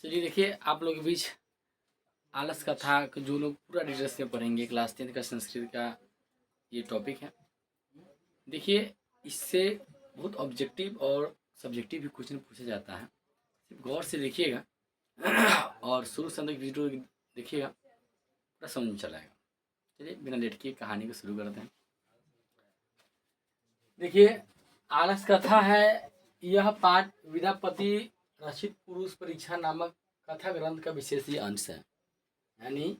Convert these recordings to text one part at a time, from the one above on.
चलिए देखिए, आप लोगों के बीच आलस का था कि जो लोग पूरा डिटेल्स में पढ़ेंगे क्लास 10th का संस्कृत का ये टॉपिक है। देखिए, इससे बहुत ऑब्जेक्टिव और सब्जेक्टिव भी क्वेश्चन पूछा जाता है। सिर्फ गौर से देखिएगा और शुरू से अंत तक वीडियो देखिएगा, पूरा समझ में चला आएगा। चलिए बिना लेट किए कहानी को शुरू करते हैं। देखिए, आलस कथा है यह पाठ विद्यापति रचित पुरुष परीक्षा नामक कथा ग्रंथ का विशेष ही अंश है। यानी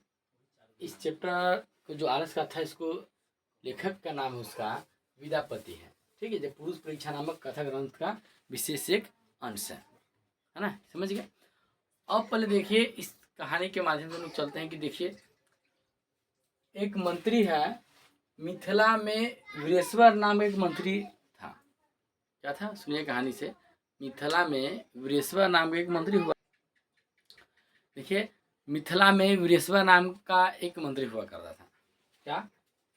इस चैप्टर को जो आलस कथा है, इसको लेखक का नाम है उसका विद्यापति है। ठीक है, जो पुरुष परीक्षा नामक कथा ग्रंथ का विशेष एक अंश है ना, समझ गए। अब पहले देखिए, इस कहानी के माध्यम से हम लोग चलते हैं कि देखिए, एक मंत्री है मिथिला में, वीरेश्वर नाम एक मंत्री था। क्या था, सुनिए कहानी से। मिथिला में वीरेश्वर नाम का एक मंत्री हुआ। देखिए, मिथिला में वीरेश्वर नाम का एक मंत्री हुआ करता था। क्या,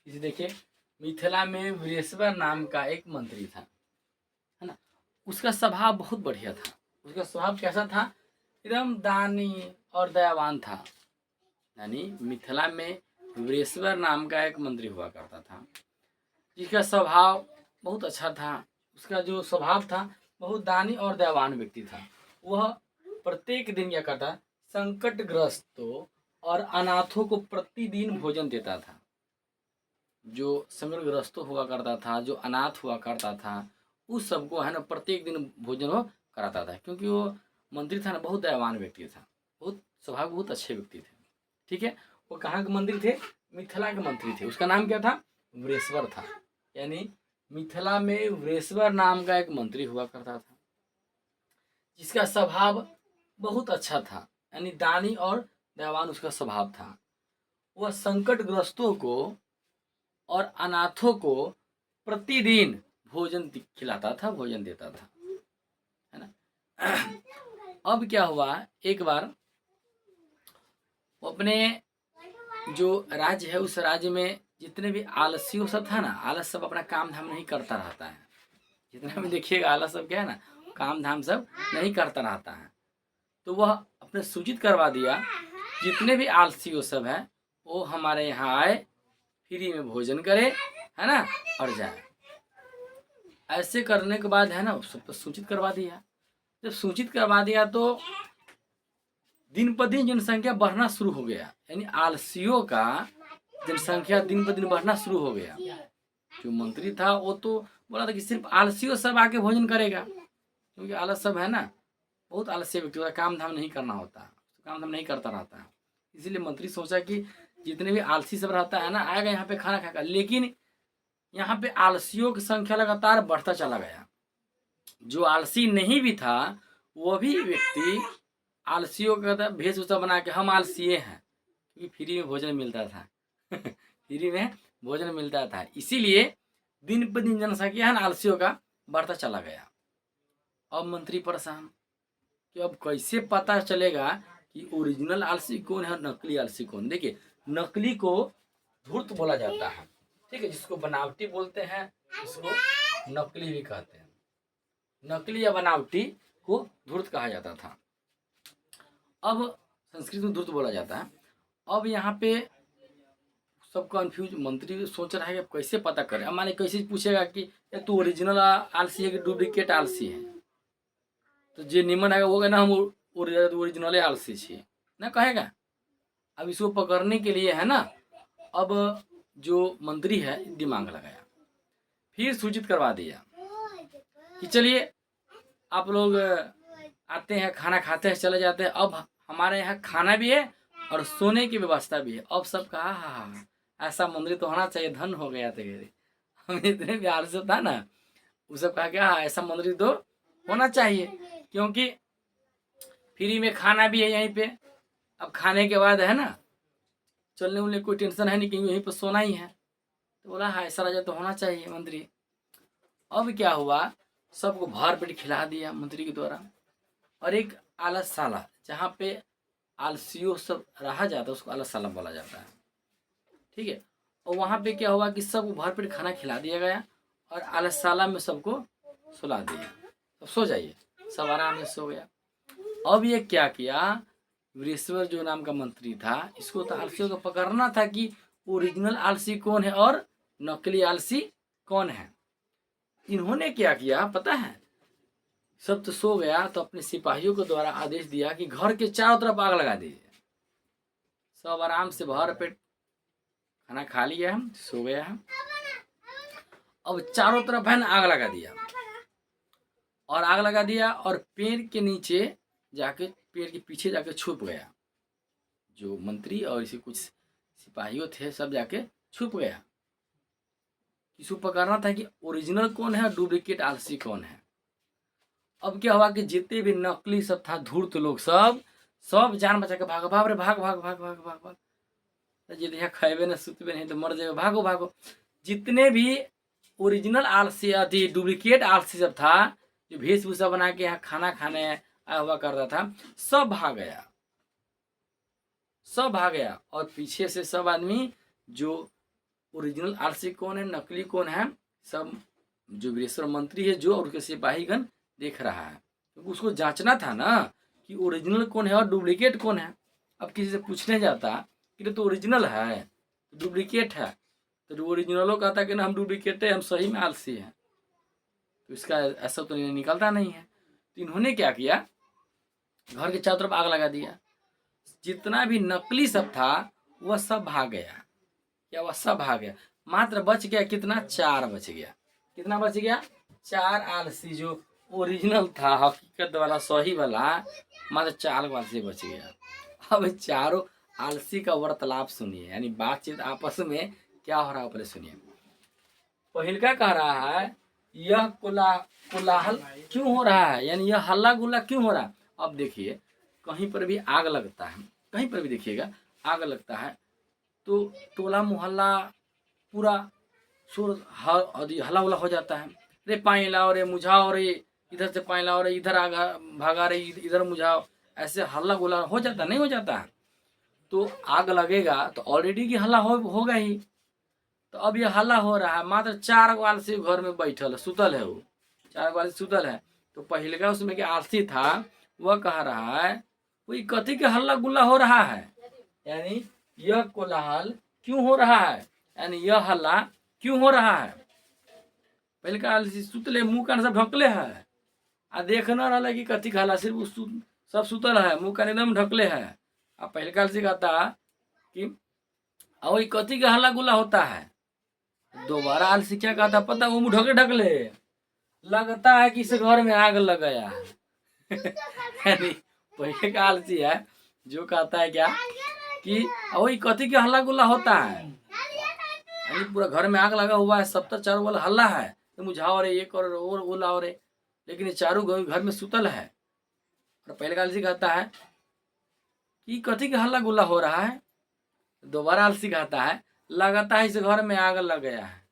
इसे देखिए, मिथिला में वीरेश्वर नाम का एक मंत्री था, है ना। उसका स्वभाव बहुत बढ़िया था। उसका स्वभाव कैसा था? एकदम दानी और दयावान था। यानी मिथिला में वीरेश्वर नाम का एक मंत्री हुआ करता था, जिसका स्वभाव बहुत अच्छा था। उसका जो स्वभाव था, बहुत दानी और दयावान व्यक्ति था। वह प्रत्येक दिन क्या करता, संकटग्रस्तों और अनाथों को प्रतिदिन भोजन देता था। जो संकटग्रस्त हुआ करता था, जो अनाथ हुआ करता था, उस सबको है ना प्रत्येक दिन भोजन वो कराता था। क्योंकि वो मंत्री था ना, बहुत दयावान व्यक्ति था, बहुत स्वभाव बहुत अच्छे व्यक्ति थे। ठीक है, वो कहाँ के मंत्री थे? मिथिला के मंत्री थे। उसका नाम क्या था? वीरेश्वर था। यानी मिथिला में वीरेश्वर नाम का एक मंत्री हुआ करता था, जिसका स्वभाव बहुत अच्छा था। यानी दानी और दयावान उसका स्वभाव था। वह संकटग्रस्तों को और अनाथों को प्रतिदिन भोजन खिलाता था, भोजन देता था, है ना। अब क्या हुआ, एक बार वो अपने जो राज्य है, उस राज्य में जितने भी आलसियों सब था ना, आलस सब अपना काम धाम नहीं करता रहता है। जितना भी देखिएगा आलस सब क्या है ना, काम धाम सब नहीं करता रहता है। तो वह अपने सूचित करवा दिया, जितने भी आलसियों सब है वो हमारे यहाँ आए, फ्री में भोजन करे, है ना, और जाए। ऐसे करने के बाद है ना, सब सूचित करवा दिया। जब सूचित करवा दिया तो दिन पर दिन जनसंख्या बढ़ना शुरू हो गया। यानी आलसियों का जनसंख्या दिन पर दिन बढ़ना शुरू हो गया। जो मंत्री था वो तो बोला था कि सिर्फ आलसियों सब आके भोजन करेगा, क्योंकि आलस सब है ना, बहुत आलस्य व्यक्ति होता है, काम धाम नहीं करना होता, काम धाम नहीं करता रहता है। इसीलिए मंत्री सोचा कि जितने भी आलसी सब रहता है ना, आएगा यहाँ पे खाना खाएगा। लेकिन यहाँ पे आलसियों की संख्या लगातार बढ़ता चला गया। जो आलसी नहीं भी था, वो भी व्यक्ति आलसियों का वेशभूषा बना के हम आलसीय हैं, क्योंकि फ्री में भोजन मिलता था फ्री में भोजन मिलता था। इसीलिए दिन पर दिन जनसंख्या है ना आलसियों का बढ़ता चला गया। अब मंत्री परेशान कि अब कैसे पता चलेगा कि ओरिजिनल आलसी कौन है, नकली आलसी कौन। देखिए, नकली को धूर्त बोला जाता है, ठीक है, जिसको बनावटी बोलते हैं, इसको नकली भी कहते हैं। नकली या बनावटी को धूर्त कहा जाता था। अब संस्कृत में धूर्त बोला जाता है। अब यहाँ पे सब कंफ्यूज, मंत्री सोच रहा है कि अब कैसे पता करें। अब माने कैसे पूछेगा कि तू ओरिजिनल आलसी है कि डुप्लीकेट आलसी है, तो जे निमन है वो कहना हम ओरिजिनल आलसी छे ना कहेगा। अब इसको पकड़ने के लिए है ना, अब जो मंत्री है दिमाग लगाया, फिर सूचित करवा दिया कि चलिए आप लोग आते हैं, खाना खाते हैं, चले जाते हैं। अब हमारे यहाँ खाना भी है और सोने की व्यवस्था भी है। अब सब कहा हाँ, ऐसा मंत्री तो होना चाहिए, धन हो गया तेरे। हम इतने प्यार से था ना, वो सब कहा कि हाँ ऐसा मंत्री तो होना चाहिए, क्योंकि फ्री में खाना भी है यहीं पे। अब खाने के बाद है ना, चलने उलने कोई टेंशन है नहीं, कहीं यहीं पर सोना ही है। तो बोला हाँ ऐसा राजा तो होना चाहिए मंत्री। अब क्या हुआ, सबको भर पेट खिला दिया मंत्री के द्वारा। और एक आलसशाला, जहाँ पे आलसियों सब रहा जाता है, उसको आलसशाला बोला जाता है, ठीक है। और वहाँ पे क्या हुआ कि सबको भर पेट खाना खिला दिया गया और आलसशाला में सबको सुला दिया, सब सो जाइए। सब आराम से सो गया। अब ये क्या किया, वीरेश्वर जो नाम का मंत्री था, इसको तो आलसियों को पकड़ना था कि ओरिजिनल आलसी कौन है और नकली आलसी कौन है। इन्होंने क्या किया पता है, सब तो सो गया तो अपने सिपाहियों के द्वारा आदेश दिया कि घर के चारों तरफ आग लगा दीजिए। सब आराम से भर पेट खाना खा लिया है, सो गया है। अब चारों तरफ है ना आग लगा दिया, और आग लगा दिया और पेड़ के नीचे जाके, पेड़ के पीछे जाके छुप गया। जो मंत्री और इसे कुछ सिपाहियों थे सब जाके छुप गया। किसको पकड़ना था कि ओरिजिनल कौन है और डुप्लीकेट आलसी कौन है। अब क्या हुआ कि जितने भी नकली सब था, धूर्त लोग सब सब जान बचा के भागो, बाप रे भाग भाग भाग भाग भाग भाग, जित यहाँ खेबे न सुतबे नहीं तो मर जाएगा, भागो भागो। जितने भी ओरिजिनल आलसी थी, डुप्लीकेट आलसी सब था, जो वेशभूषा बना के यहाँ खाना खाने आया हुआ करता था, सब भाग गया, सब भाग गया। और पीछे से सब आदमी जो ओरिजिनल आलसी कौन है नकली कौन है, सब जो वीरेश्वर मंत्री है जो और उसके सिपाहीगण देख रहा है, तो उसको जांचना था ना कि ओरिजिनल कौन है और डुप्लीकेट कौन है। अब किसी से पूछने जाता कि तो ओरिजिनल है डुप्लीकेट है, तो ओरिजिनलों कहता कि ना हम डुप्लीकेट है, हम सही में आलसी हैं, तो इसका ऐसा तो निकलता नहीं है। तो इन्होंने क्या किया, घर के चारों तरफ आग लगा दिया। जितना भी नकली सब था वह सब भाग गया, क्या वह सब भाग गया। मात्र बच गया कितना, 4 बच गया। कितना बच गया, 4 आलसी जो ओरिजिनल था, हकीकत वाला सही वाला, मात्र 4 आलसी बच गया। अब चारों आलसी का वार्तालाप सुनिए, यानी बातचीत आपस में क्या हो रहा है पहले सुनिए। पहिलका कह रहा है यह कोलाहल क्यों हो रहा है, यानी यह हल्ला गुल्ला क्यों हो रहा है। अब देखिए कहीं पर भी आग लगता है, कहीं पर भी देखिएगा आग लगता है तो टोला मोहल्ला पूरा शोर हल्ला उल्ला हो जाता है। रे पानी लाओ रे, मुझाओ रे, इधर से पानी लाओ रे, इधर आग भागा रे, इधर मुझाओ, ऐसे हल्ला गुल्ला हो जाता नहीं हो जाता है। तो आग लगेगा तो ऑलरेडी की हल्ला होगा ही। तो अब ये हल्ला हो रहा है, मात्र 4 आलसी घर में बैठल है, सुतल है, वो 4 आलसी सुतल है। तो पहले का उसमें के आलसी था वह कह रहा है कोई कथी के हल्ला गुल्ला हो रहा है, यानी यह कोलाहल क्यों हो रहा है, यानी यह हल्ला क्यों हो रहा है। पहले का आलसी सुतले, मुंह कान सब ढकले है, आ देख न रहा कि कथी का हल्ला, सिर्फ सब सुतल है, मुंह कान एकदम ढकले है। अब पहले का आलसी कहता कि वही कथी का हल्ला गुल्ला होता है। दोबारा आलसी क्या कहता पता, वो मुंह ढके ढकले, लगता है कि इस घर में आग लग गया है। यानी पहले का आलसी है जो कहता है क्या कि वही कथी के हल्ला गुल्ला होता है, यानी पूरा घर में आग लगा हुआ है, सब तो चारों वाला हल्ला है, तो मुझाओ रे, ये करो और वो लाओ रे, लेकिन ये चारों घर में सुतल है। और पहले का आलसी कहता है कि कथी के हल्ला गुल्ला हो रहा है। दोबारा आलसी कहता है लगता है इस घर में आग लग गया है।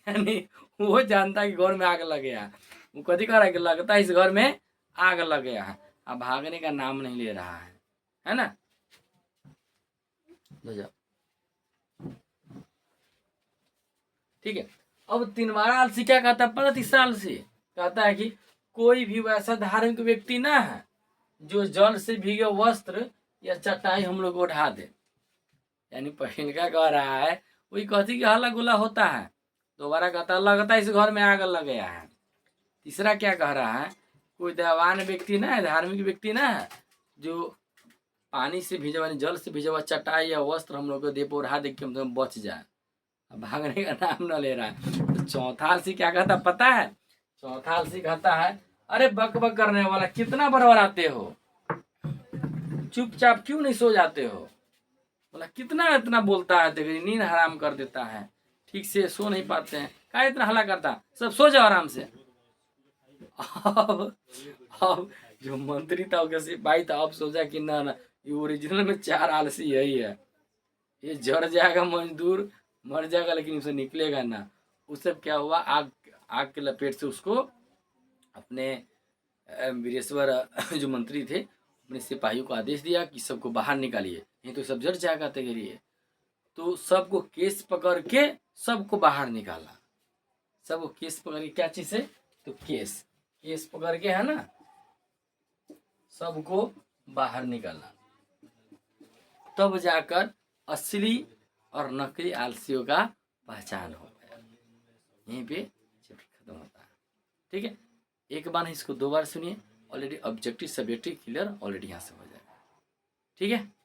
यानी वो जानता है कि घर में आग लग गया है, वो कथी कर रहा है कि लगता है इस घर में आग लग गया है, अब भागने का नाम नहीं ले रहा है ना। ठीक है। अब 3वां आलसी क्या कहता है पता, तीसरा आलसी कहता है कि कोई भी वैसा धार्मिक व्यक्ति ना है जो जल से भीगे वस्त्र या चटाई हम लोग उठा दे। यानी पहले क्या कह रहा है वही कथी के हल्ला गुल्ला होता है। दोबारा कहता लगता है इस घर में आग लग गया है। तीसरा क्या कह रहा है, कोई दयावान व्यक्ति ना है, धार्मिक व्यक्ति ना है जो पानी से भिजा हुआ, जल से भिजा हुआ चटाई या वस्त्र हम लोग को दे ओढ़ा दे के हम बच जाए, अब भागने का नाम न ले रहा है। तो चौथा आलसी क्या कहता पता है, चौथा आलसी कहता है अरे बक बक करने वाला कितना बड़बड़ाते हो, चुपचाप क्यों नहीं सो जाते हो, बोला कितना इतना बोलता है, देखिए नींद हराम कर देता है, ठीक से सो नहीं पाते हैं, क्या इतना हल्ला करता, सब सो जाओ आराम से। अब जो मंत्री था उसके सिपाही था, अब सोचा कि ना ना ये ओरिजिनल में 4 आलसी यही है, ये जड़ जाएगा मजदूर, मर जाएगा लेकिन उसे निकलेगा ना। उस सब क्या हुआ, आग आग के लपेट से उसको अपने वीरेश्वर जो मंत्री थे अपने सिपाहियों को आदेश दिया कि सबको बाहर निकालिए, नहीं तो सब जड़ जाएगा तगड़िए। तो सबको केस पकड़ के सबको बाहर निकाला, सबको केस पकड़ के, क्या चीज से, तो केस पकड़ के है ना, सबको बाहर निकलना, तब जाकर असली और नकली आलसियों का पहचान हो गया। यहीं पे चैप्टर खत्म होता है। ठीक है, एक बार नहीं, इसको 2 बार सुनिए, already objective subjective clear already यहाँ से हो जाएगा। ठीक है।